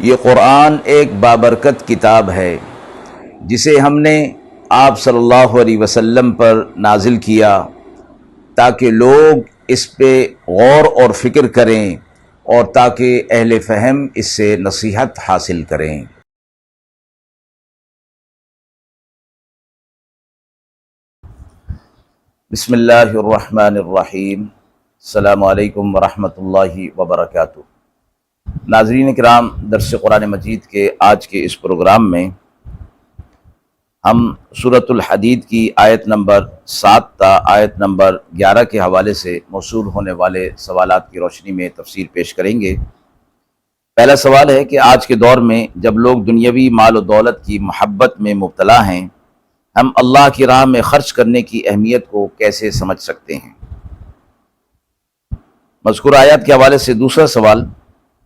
یہ قرآن ایک بابرکت کتاب ہے جسے ہم نے آپ صلی اللہ علیہ وسلم پر نازل کیا تاکہ لوگ اس پہ غور اور فکر کریں اور تاکہ اہل فہم اس سے نصیحت حاصل کریں۔ بسم اللہ الرحمن الرحیم۔ السلام علیکم ورحمۃ اللہ وبرکاتہ۔ ناظرین کرام، درس قرآن مجید کے آج کے اس پروگرام میں ہم سورۃ الحدید کی آیت نمبر 7 تا آیت نمبر 11 کے حوالے سے موصول ہونے والے سوالات کی روشنی میں تفسیر پیش کریں گے۔ پہلا سوال ہے کہ آج کے دور میں جب لوگ دنیاوی مال و دولت کی محبت میں مبتلا ہیں، ہم اللہ کی راہ میں خرچ کرنے کی اہمیت کو کیسے سمجھ سکتے ہیں؟ مذکورہ آیات کے حوالے سے دوسرا سوال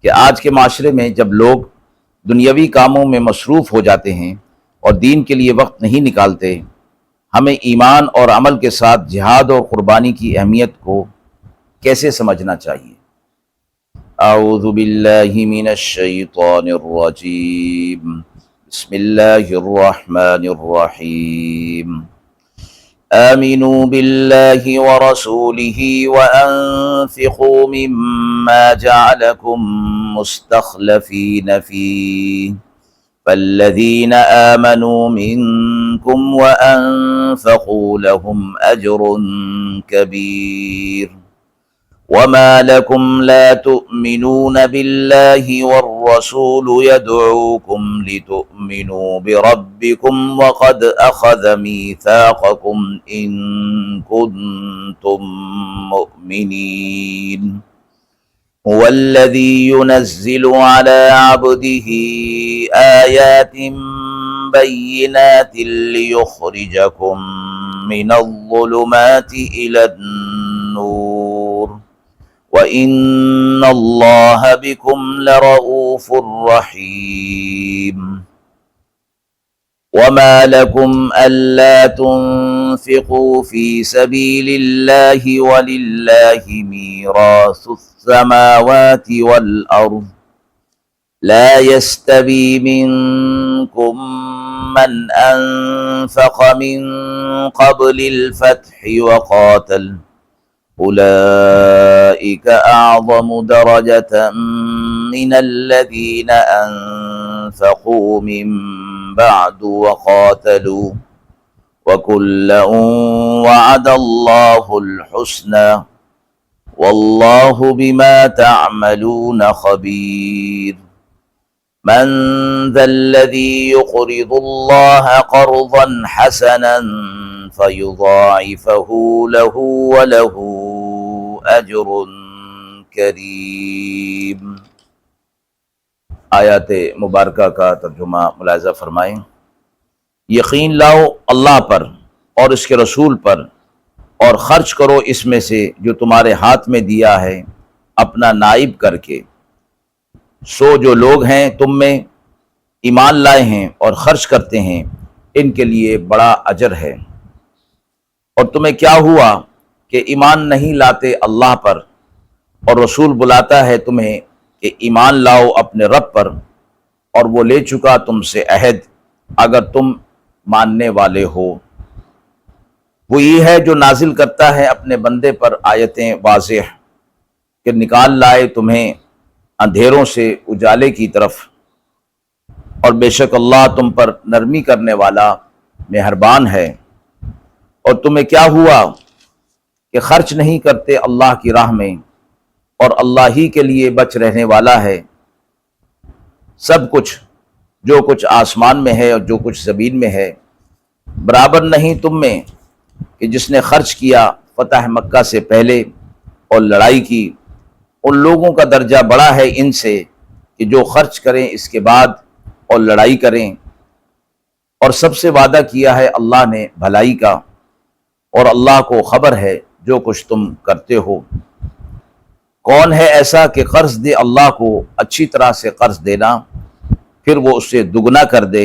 کہ آج کے معاشرے میں جب لوگ دنیاوی کاموں میں مصروف ہو جاتے ہیں اور دین کے لیے وقت نہیں نکالتے، ہمیں ایمان اور عمل کے ساتھ جہاد اور قربانی کی اہمیت کو کیسے سمجھنا چاہیے؟ اعوذ باللہ من الشیطان الرجیم، بسم اللہ الرحمن الرحیم۔ آمنوا باللہ ورسولہ وانفقوا مما جعلکم مستخلفین فیہ فالذین آمنوا منکم وانفقوا لهم اجر کبیر وما لكم لا تؤمنون بالله والرسول يدعوكم لتؤمنوا بربكم وقد أخذ ميثاقكم إن كنتم مؤمنين هو الذي ينزل على عبده آيات بينات ليخرجكم من الظلمات إلى النور وَإِنَّ اللَّهَ بِكُمْ لَرَءُوفٌ رَحِيمٌ وَمَا لَكُمْ أَلَّا تُنْفِقُوا فِي سَبِيلِ اللَّهِ وَلِلَّهِ مِيرَاثُ السَّمَاوَاتِ وَالْأَرْضِ لَا يَسْتَوِي مِنكُم مَّنْ أَنفَقَ مِن قَبْلِ الْفَتْحِ وَقَاتَلَ أولئك أعظم درجة من الذين أنفقوا من بعد وقاتلوا وكلا وعد الله الحسنى والله بما تعملون خبير من ذا الذي يقرض الله قرضا حسنا فيضاعفه له وله اجر کریم۔ آیات مبارکہ کا ترجمہ ملاحظہ فرمائیں۔ یقین لاؤ اللہ پر اور اس کے رسول پر اور خرچ کرو اس میں سے جو تمہارے ہاتھ میں دیا ہے اپنا نائب کر کے، سو جو لوگ ہیں تم میں ایمان لائے ہیں اور خرچ کرتے ہیں ان کے لیے بڑا اجر ہے۔ اور تمہیں کیا ہوا کہ ایمان نہیں لاتے اللہ پر اور رسول بلاتا ہے تمہیں کہ ایمان لاؤ اپنے رب پر اور وہ لے چکا تم سے عہد اگر تم ماننے والے ہو۔ وہ یہ ہے جو نازل کرتا ہے اپنے بندے پر آیتیں واضح کہ نکال لائے تمہیں اندھیروں سے اجالے کی طرف، اور بے شک اللہ تم پر نرمی کرنے والا مہربان ہے۔ اور تمہیں کیا ہوا کہ خرچ نہیں کرتے اللہ کی راہ میں اور اللہ ہی کے لیے بچ رہنے والا ہے سب کچھ، جو کچھ آسمان میں ہے اور جو کچھ زمین میں ہے۔ برابر نہیں تم میں کہ جس نے خرچ کیا فتح مکہ سے پہلے اور لڑائی کی، ان لوگوں کا درجہ بڑا ہے ان سے کہ جو خرچ کریں اس کے بعد اور لڑائی کریں، اور سب سے وعدہ کیا ہے اللہ نے بھلائی کا، اور اللہ کو خبر ہے جو کچھ تم کرتے ہو۔ کون ہے ایسا کہ قرض دے اللہ کو اچھی طرح سے قرض دینا، پھر وہ اسے دگنا کر دے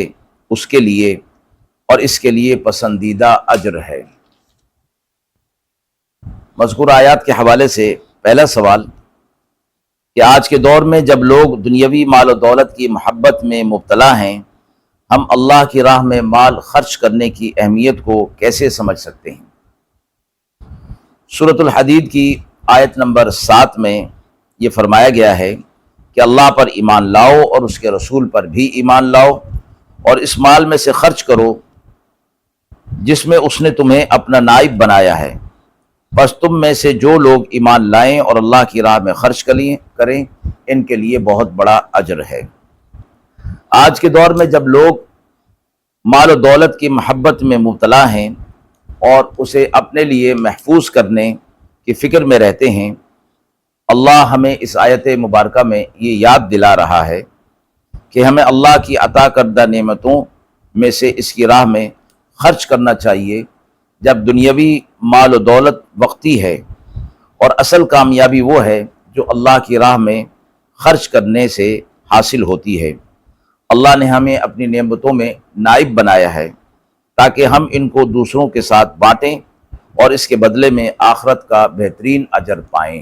اس کے لیے، اور اس کے لیے پسندیدہ اجر ہے۔ مذکورہ آیات کے حوالے سے پہلا سوال کہ آج کے دور میں جب لوگ دنیاوی مال و دولت کی محبت میں مبتلا ہیں، ہم اللہ کی راہ میں مال خرچ کرنے کی اہمیت کو کیسے سمجھ سکتے ہیں؟ سورۃ الحدید کی آیت نمبر 7 میں یہ فرمایا گیا ہے کہ اللہ پر ایمان لاؤ اور اس کے رسول پر بھی ایمان لاؤ، اور اس مال میں سے خرچ کرو جس میں اس نے تمہیں اپنا نائب بنایا ہے، بس تم میں سے جو لوگ ایمان لائیں اور اللہ کی راہ میں خرچ کریں ان کے لیے بہت بڑا اجر ہے۔ آج کے دور میں جب لوگ مال و دولت کی محبت میں مبتلا ہیں اور اسے اپنے لیے محفوظ کرنے کی فکر میں رہتے ہیں، اللہ ہمیں اس آیت مبارکہ میں یہ یاد دلا رہا ہے کہ ہمیں اللہ کی عطا کردہ نعمتوں میں سے اس کی راہ میں خرچ کرنا چاہیے، جب دنیاوی مال و دولت وقتی ہے، اور اصل کامیابی وہ ہے جو اللہ کی راہ میں خرچ کرنے سے حاصل ہوتی ہے۔ اللہ نے ہمیں اپنی نعمتوں میں نائب بنایا ہے تاکہ ہم ان کو دوسروں کے ساتھ بانٹیں اور اس کے بدلے میں آخرت کا بہترین اجر پائیں۔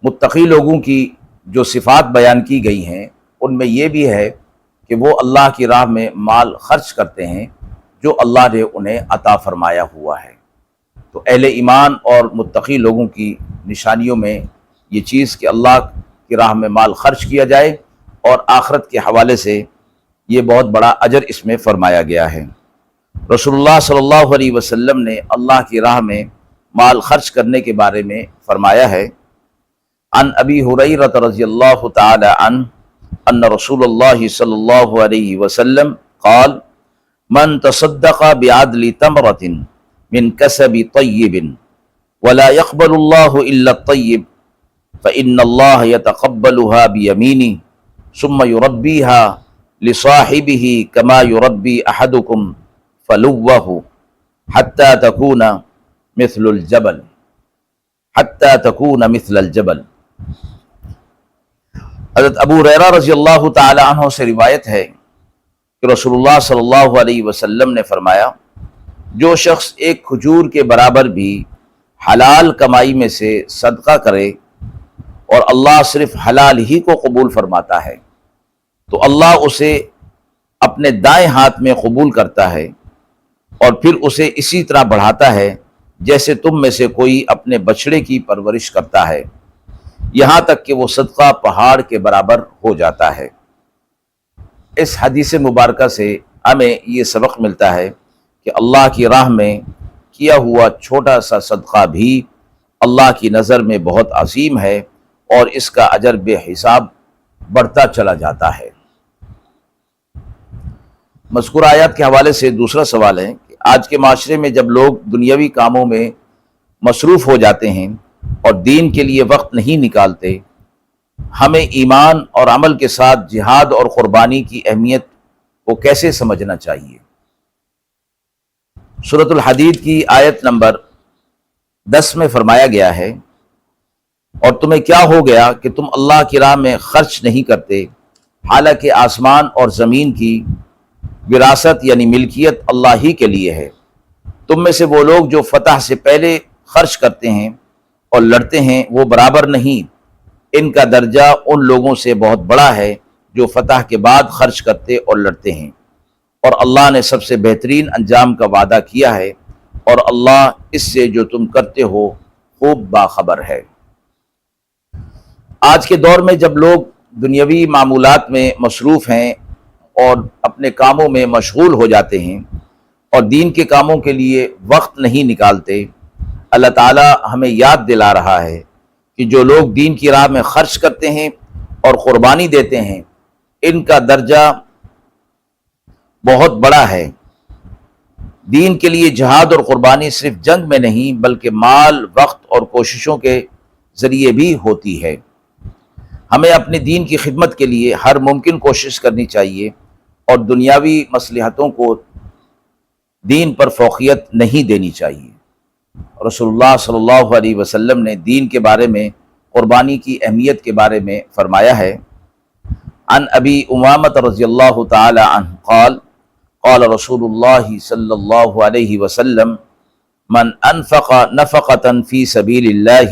متقی لوگوں کی جو صفات بیان کی گئی ہیں ان میں یہ بھی ہے کہ وہ اللہ کی راہ میں مال خرچ کرتے ہیں جو اللہ نے انہیں عطا فرمایا ہوا ہے۔ تو اہل ایمان اور متقی لوگوں کی نشانیوں میں یہ چیز کہ اللہ کی راہ میں مال خرچ کیا جائے، اور آخرت کے حوالے سے یہ بہت بڑا اجر اس میں فرمایا گیا ہے۔ رسول اللہ صلی اللہ علیہ وسلم نے اللہ کی راہ میں مال خرچ کرنے کے بارے میں فرمایا ہے، عن ابی ہریرہ رضی اللہ تعالی عنہ ان رسول اللہ صلی اللہ علیہ وسلم قال من تصدق بعدل تمرۃ من کسب طیب ولا يقبل اللہ الا الطیب فإن اللہ يتقبلها بیمینہ ثم يربيها لصاحبه كما يربي احدكم فلوه حتى تكون مثل الجبل حضرت ابو ہریرہ رضی اللہ تعالی عنہ سے روایت ہے کہ رسول اللہ صلی اللہ علیہ وسلم نے فرمایا، جو شخص ایک کھجور کے برابر بھی حلال کمائی میں سے صدقہ کرے اور اللہ صرف حلال ہی کو قبول فرماتا ہے تو اللہ اسے اپنے دائیں ہاتھ میں قبول کرتا ہے اور پھر اسے اسی طرح بڑھاتا ہے جیسے تم میں سے کوئی اپنے بچڑے کی پرورش کرتا ہے، یہاں تک کہ وہ صدقہ پہاڑ کے برابر ہو جاتا ہے۔ اس حدیث مبارکہ سے ہمیں یہ سبق ملتا ہے کہ اللہ کی راہ میں کیا ہوا چھوٹا سا صدقہ بھی اللہ کی نظر میں بہت عظیم ہے اور اس کا اجر بے حساب بڑھتا چلا جاتا ہے۔ مذکورہ آیات کے حوالے سے دوسرا سوال ہے کہ آج کے معاشرے میں جب لوگ دنیاوی کاموں میں مصروف ہو جاتے ہیں اور دین کے لیے وقت نہیں نکالتے، ہمیں ایمان اور عمل کے ساتھ جہاد اور قربانی کی اہمیت کو کیسے سمجھنا چاہیے؟ سورۃ الحدید کی آیت نمبر 10 میں فرمایا گیا ہے، اور تمہیں کیا ہو گیا کہ تم اللہ کی راہ میں خرچ نہیں کرتے، حالانکہ آسمان اور زمین کی وراثت یعنی ملکیت اللہ ہی کے لیے ہے۔ تم میں سے وہ لوگ جو فتح سے پہلے خرچ کرتے ہیں اور لڑتے ہیں وہ برابر نہیں، ان کا درجہ ان لوگوں سے بہت بڑا ہے جو فتح کے بعد خرچ کرتے اور لڑتے ہیں، اور اللہ نے سب سے بہترین انجام کا وعدہ کیا ہے، اور اللہ اس سے جو تم کرتے ہو خوب باخبر ہے۔ آج کے دور میں جب لوگ دنیاوی معمولات میں مصروف ہیں اور اپنے کاموں میں مشغول ہو جاتے ہیں اور دین کے کاموں کے لیے وقت نہیں نکالتے، اللہ تعالی ہمیں یاد دلا رہا ہے کہ جو لوگ دین کی راہ میں خرچ کرتے ہیں اور قربانی دیتے ہیں ان کا درجہ بہت بڑا ہے۔ دین کے لیے جہاد اور قربانی صرف جنگ میں نہیں بلکہ مال، وقت اور کوششوں کے ذریعے بھی ہوتی ہے۔ ہمیں اپنے دین کی خدمت کے لیے ہر ممکن کوشش کرنی چاہیے اور دنیاوی مصلحتوں کو دین پر فوقیت نہیں دینی چاہیے۔ رسول اللہ صلی اللہ علیہ وسلم نے دین کے بارے میں قربانی کی اہمیت کے بارے میں فرمایا ہے، عن ابی امامۃ رضی اللہ تعالی عنہ قال قال رسول اللہ صلی اللہ علیہ وسلم من انفق نفقة فی سبیل اللہ